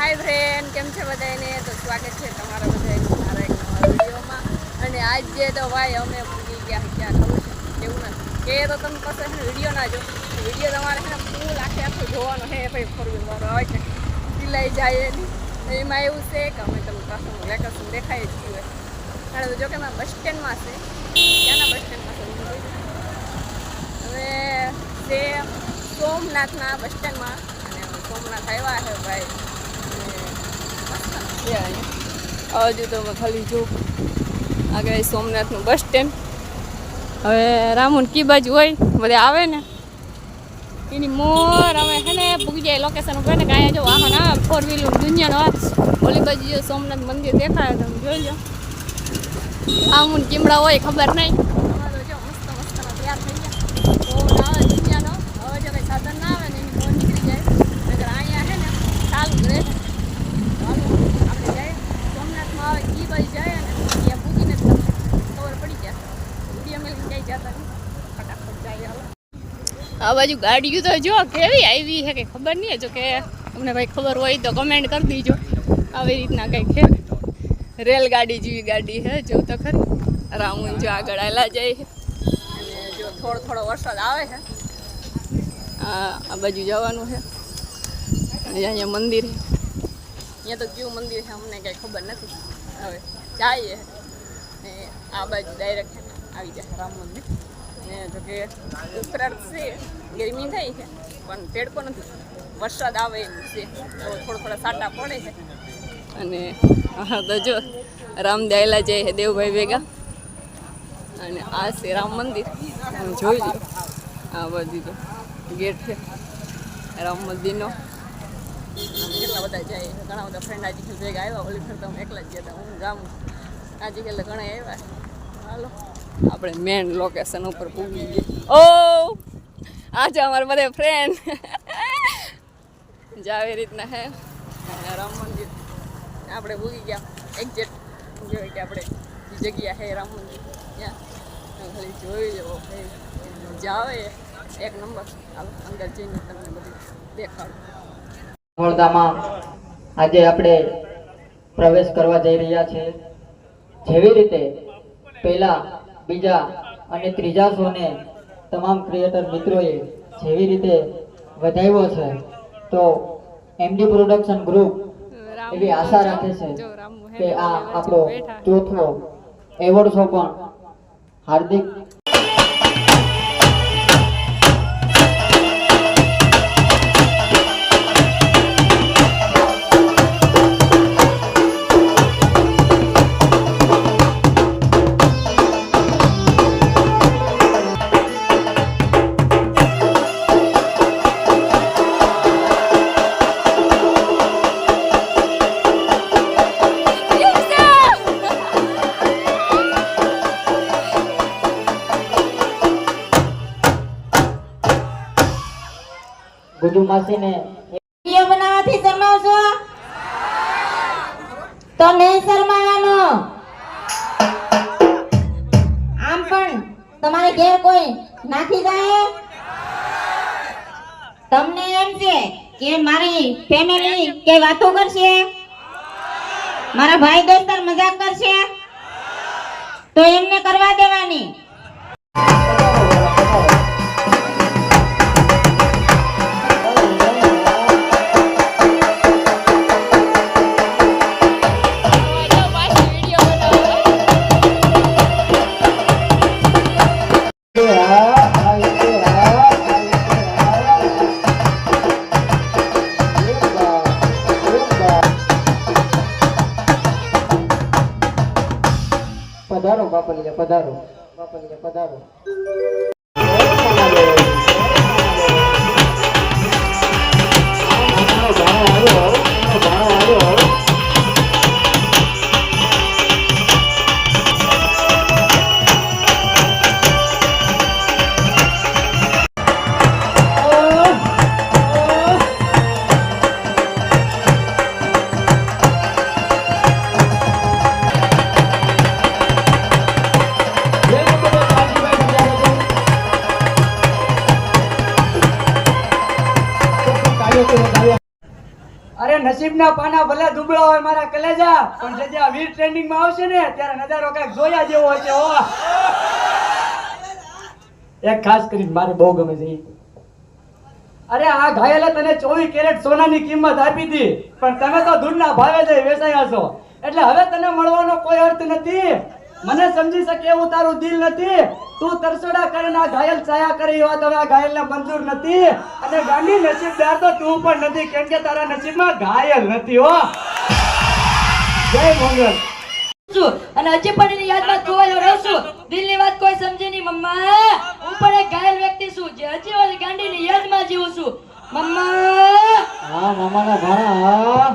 હાય friend, કેમ છે બધાને? તો સ્વાગત છે તમારા બધાનું મારા એક નવા વિડીયોમાં. અને આજે તો ભાઈ અમે પૂરી ગયા ક્યાં ખબર છે એવું નથી કે તો તમે પાસે છે ને વિડીયો ના જો વિડીયો તમારે છે ને ફૂલ આખો જોવાનો છે ભાઈ. ફરવું મારો આવે છે સિલાઈ જાય એની એમાં એવું છે કે અમે તમને પાછું વેકેશન દેખાય જ ગયું અને તો જો કે અમે બસ સ્ટેન્ડમાં છે. ક્યાંના બસ સ્ટેન્ડમાં છે હવે તે સોમનાથના બસ સ્ટેન્ડમાં. અને સોમનાથ આવ્યા છે ભાઈ. હજુ તો મેં ખાલી જો આગળ સોમનાથનું બસ સ્ટેન્ડ. હવે રામુન કી બાજુ હોય બધે આવે ને એની મોર અમે છે ને પૂગી જાય લોકેશન ઉપર ને કાંઈ જો વાહન આવે 4 વ્હીલર દુનિયાનો આવે. ઓલી બાજુ જો સોમનાથ મંદિર દેખાય તમે જોઈ લો. રામુન કીમડા હોય ખબર નહીં. જો મસ્ત મસ્ત તૈયાર થઈ ગયા આવે દુનિયાનો. હવે જો કંઈ સાધન ના આવે ને એની મોર નીકળી જાય નગર અહીંયા છે ને ચાલુ જ રહે. આપણે જાય સોમનાથમાં આવે કી બાજુ જાય ને ત્યાં પૂગીને ખબર પડી જાય. વિડીયો મેળવીને ક્યાંય જતા નહીં, ફટાફટ જાય. આ બાજુ ગાડીઓ તો જો કેવી આવી છે કે ખબર નહીં. જો કે તમને ભાઈ ખબર હોય તો કમેન્ટ કરી દીજો. આવી રીતના કંઈક છે રેલગાડી જેવી ગાડી છે. જો તો ખરી રામુન જો આગળ આવેલા જાય છે અને જો થોડો થોડો વરસાદ આવે છે. આ બાજુ જવાનું છે અને અહીંયા મંદિર છે. અહીંયા તો કેવું મંદિર છે અમને કંઈ ખબર નથી. હવે જઈએ ને આ બાજુ ડાયરેક્ટ આવી જાય રામ મંદિર. ને જો કે ઉત્તરાયણ છે ગરમી થાય છે પણ તેડકો નથી. વરસાદ આવે એમ છે તો થોડા સાટા પડે છે. અને હા તો જો રામ દાયલા જાય છે દેવભાઈ ભેગા. અને આ છે રામ મંદિર જોઈ લો. આ બધી તો ગેટ છે રામ મંદિરનો. કેટલા બધા જાય ઘણા બધા ફ્રેન્ડ આજે ભેગા આવ્યા. ઓલી ફેર તો હું એકલા જ ગયા હતા. હું ગામ આજે કેટલા ઘણા આવ્યા. હાલો આપણે મેન લોકેશન ઉપર પૂગી ગયા. ઓ આજે અમારા બધા ફ્રેન્ડ જ આવી રીતના હે રામ મંદિર. આપણે પૂગી ગયા એક્ઝેક્ટ જોઈએ કે આપણે જગ્યા હે રામ મંદિર ત્યાં ખાલી જોઈ જવો ભાઈ. મજા આવે એક નંબર. હાલો અંદર જઈને તમને બધું દેખાડું. વડોદરામાં આજે આપણે પ્રવેશ કરવા જઈ રહ્યા છે. જેવી રીતે પહેલા બીજા અને ત્રીજા શોને તમામ ક્રિએટર મિત્રોએ જેવી રીતે વધાવ્યો છે તો એમડી પ્રોડક્શન ગ્રુપ એવી આશા રાખે છે કે આ આપણો ચોથો એવોર્ડ શો પણ હાર્દિક ગુજુ માસીને વિડિયો બનાવવાથી શરમાવ છો તો નહીં શરમાવાનો. આમ પણ તમારે ઘેર કોઈ નાખી જાય તમને એમ છે કે મારી ફેમિલી કે વાતો કરશે, મારા ભાઈ દોસ્તાર મજાક કરશે તો એમને કરવા દેવાની. પધારો બાપલિયા, પધારો બાપલિયા, પધારો. નસીબના પાના ભલે દુબળા હોય મારા કલેજા, પણ જે આ વીર ટ્રેન્ડિંગમાં આવશે ને ત્યારે નજારો કઈક જોયા જેવો હશે હો. એક ખાસ કરીને મારે બહુ ગમે છે ઈ. અરે આ ઘાયલે તને 24 કેરેટ સોનાની કિંમત આપી હતી, પણ તમે તો દૂધના ભાવે જઈ વેચાયા છો, એટલે હવે તને મળવાનો કોઈ અર્થ નથી. મને સમજી શકે એવું તારું દિલ નથી. તું તરસોડા કરીને આ ઘાયલ ચાયા કરી એવા તો આ ઘાયલને મંજૂર નથી, અને ગાંડી નસીબદાર તો તું પણ નથી, કેમ કે તારા નસીબમાં ઘાયલ નથી હો. જય મંગલ. અને હજી પણ એની યાદમાં ખોવાયો રહું છું. દિલની વાત કોઈ સમજે નહીં મમ્મા. હું પણ એક ઘાયલ વ્યક્તિ છું જે હજી ઓલી ગાંડીની યાદમાં જીવું છું મમ્મા. હા મામાના ભાણા.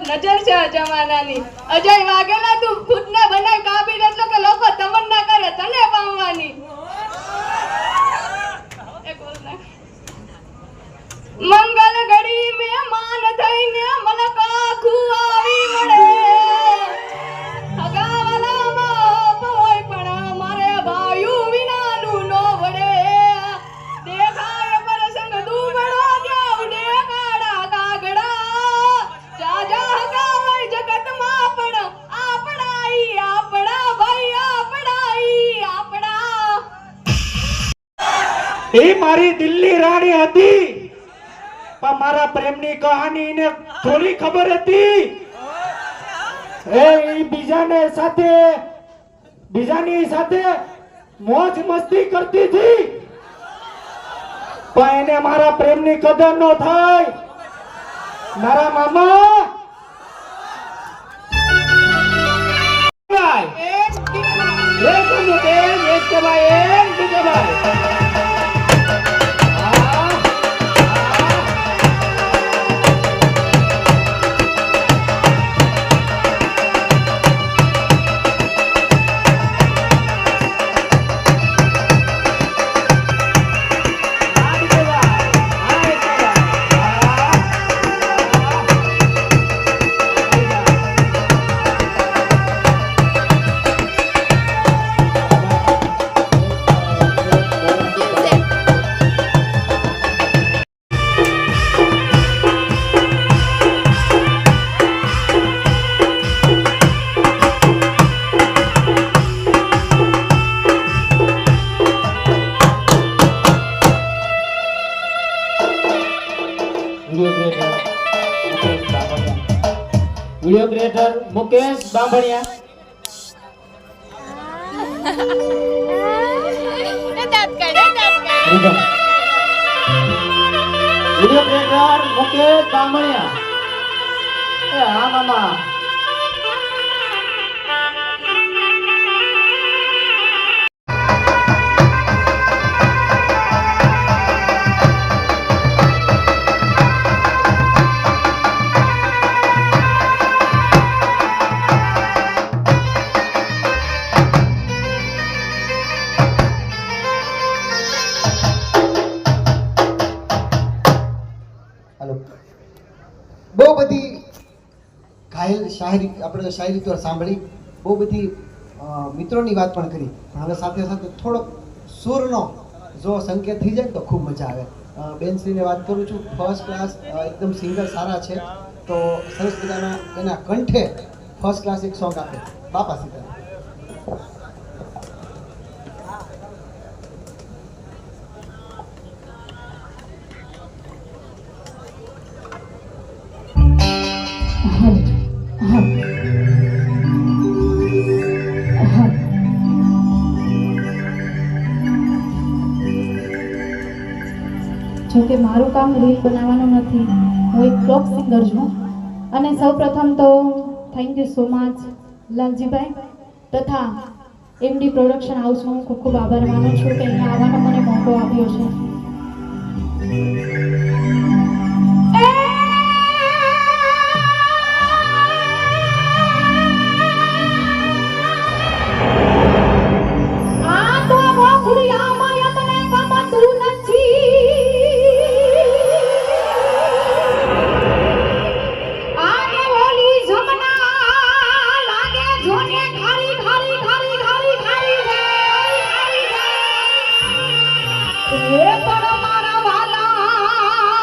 નજર છે જમાનાની. અજય વાઘેલા તું ખુદને બનાવ કાબિલ એટલે કે લોકો તમન્ના કરે તને પામવાની. મંગલ ઘડી મહેમાન થઈને મલકા ખુઆવી મળે. હગાવાલા બાપ હોય પણ મારે ભાયું વિનાનું નો વડે. દેખાય પ્રસંગ દુબળો દેવડે કાળા કાગડા. જાજા હગાવાય જગતમાં પણ આપણાઈ આપણા ભાઈ આપણાઈ આપણા. એ મારી દિલ્હી રાણી હતી, પણ મારા પ્રેમની કહાની ને થોડી ખબર હતી. એ બીજાની સાથે મોજ મસ્તી કરતી હતી, પણ એને મારા પ્રેમની કદર ન થાય. મારા મામા video creator Mukesh Bambhaniya. Video creator Mukesh Bambhaniya. એ હા મામા. બહુ બધી ઘાયલ શાયરી આપણે શાયરી તો સાંભળી, બહુ બધી મિત્રોની વાત પણ કરી, પણ હવે સાથે સાથે થોડોક સૂરનો જો સંકેત થઈ જાય તો ખૂબ મજા આવે. બેનશ્રીને વાત કરું છું, ફર્સ્ટ ક્લાસ એકદમ સિંગર સારા છે, તો સરસ મજાના એના કંઠે ફર્સ્ટ ક્લાસ એક સોંગ આપે બાપા સીતા. જોકે મારું કામ રીલ બનાવવાનું નથી, હું એક ફોક સિંગર છું. અને સૌપ્રથમ તો thank you so much Laljibhai તથા એમડી પ્રોડક્શન હાઉસનો હું ખૂબ ખૂબ આભાર માનું છું કે અહીંયા આવવાનો મને મોકો આપ્યો છે. એ પણ મારા વાલા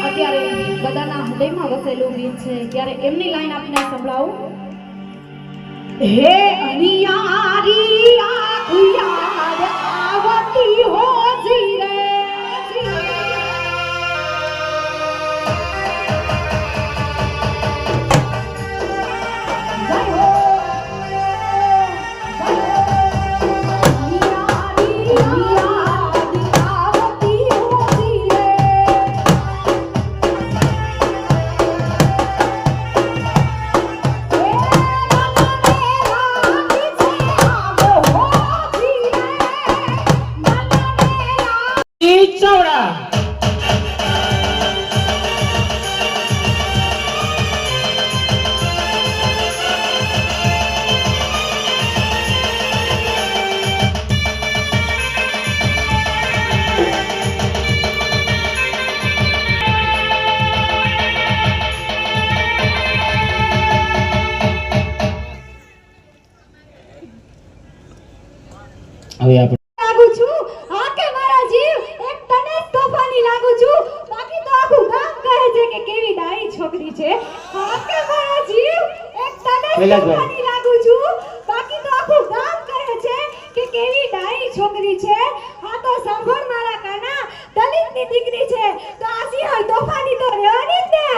અત્યારે બધાના હૃદયમાં વસેલું ગીત છે ત્યારે એમની લાઈન આપીને સંભળાવું. હે અનિયારી આંખ યાદ આવતી હો જીરે હવે આપણે લાગુ છું આ કે મારા જીવ એક તને જ તોફાની લાગુ છું બાકી તો આખું ગામ કહે છે કે કેવી ડાઈ છોકરી છે આ કે મારા જીવ એક તને જ તોફાની લાગુ છું બાકી તો આખું ગામ કહે છે કે કેવી ડાઈ છોકરી છે આ તો સાંભળ મારા કાના દલિતની દીકરી છે તો આ સિંહણ તોફાની તો રહેવાની જ ને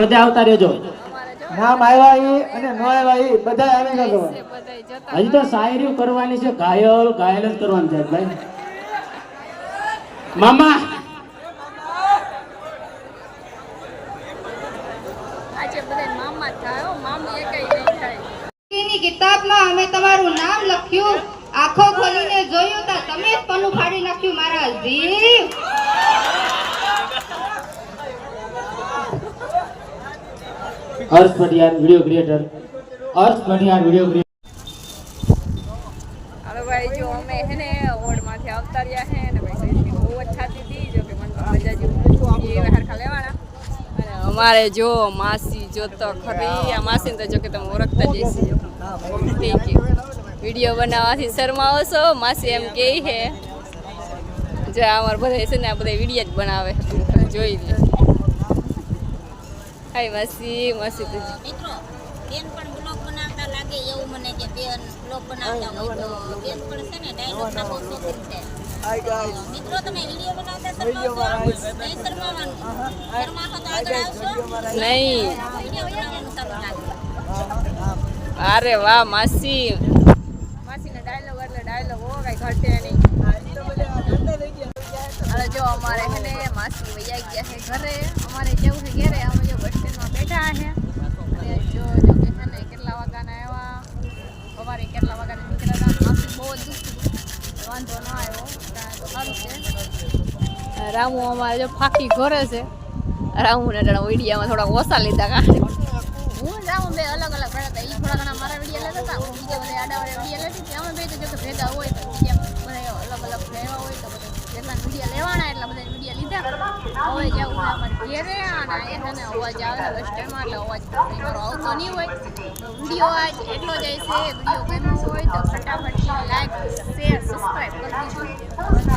બધા આવતા રહેજો. નામ આવ્યા ઈ અને ન આવ્યા ઈ બધા આવી ગયો. હજી તો શાયરી કરવાની છે, ઘાયલ ઘાયલ જ કરવાની છે ભાઈ. મામા આજે બધા મામા થાય મામી એકઈ નહીં થાય. ની કિતાબમાં અમે તમારું નામ લખ્યું આંખો ખોલીને જોયું તો તમે જ પન્નું ફાડી નાખ્યું મારા જીવ હર્ષ પટિયાર વિડિયો ક્રિએટર. હર્ષ પટિયાર વિડિયો ક્રિએટર. હાલો ભાઈ જો અમે હે ને વોર્ડમાંથી આવતા રહ્યા હે ને ભાઈ ગરમી બહુ જ થતી હતી જો કે મને તો મજા જેવું એ હરખા લેવાના અને અમારે જો માસી જો તો ખરી આ માસીને તો જો કે તમે ઓળખતા જ હશો. ઠીક છે વિડીયો બનાવવાથી શરમાવો છો માસી એમ કહે છે જો અમારે બધા છે ને આ બધા વિડીયો જ બનાવે જોઈ લે. હાય માસી માસી તો મિત્રો બેન પણ બ્લોગ બનાવતા લાગે એવું મને કે બેન બ્લોગ બનાવતા હોય તો બેન પણ છે ને ડાયલોગ ના બહુ શોખીન છે. મિત્રો તમે વિડિયો બનાવતા શરમાવશો નહીં શરમાવાનું શરમાશો તો આગળ આવશો નહીં. વિડિયો બનાવવાનું ચાલુ રાખજો. અરે વાહ માસી માસીનો ડાયલોગ એટલે ડાયલોગ હો કઈ ઘટે નહીં. અરે જો અમારે હે ને માસી વૈયા ગયા છે ઘરે અમારે જેવું છે ઘરે અમે જો બસ સ્ટેન્ડમાં બેઠા છે અને જો જો કે છે ને કેટલા વાગ્યાના આવ્યા સવારે કેટલા વાગ્યાના નીકળ્યા હતા. માસી બહુ જ દુઃખી વાંધો ન આવ્યો તો સારું છે. રામુ અમારે જો ફાંકી ઘરે છે રામુને વિડીયામાં થોડા ઓછા લીધા કાઢે હું જાઉં બે અલગ અલગ ભેગા હતા. એ થોડા ઘણા મારા વિડીયો લેતા હતા બીજા બધા આડાવાળા વિડીયો લેતી હતી. અમે બે તો જો કે ભેગા હોય તો બીજા બધા અલગ અલગ લેવા હોય તો બધા જેટલા વિડીયો લેવાના એટલા બધા વિડીયો લીધા. હવે જવું હોય અમારે ઘેરે અને એને અવાજ આવે બસ સ્ટેન્ડમાં એટલે અવાજ મારો આવતો નહીં હોય તો વિડીયો આજ એટલો જ છે. વિડીયો ગમ્યો હોય તો ફટાફટ લાઈક શેર સબસ્ક્રાઈબ કરી દીધું.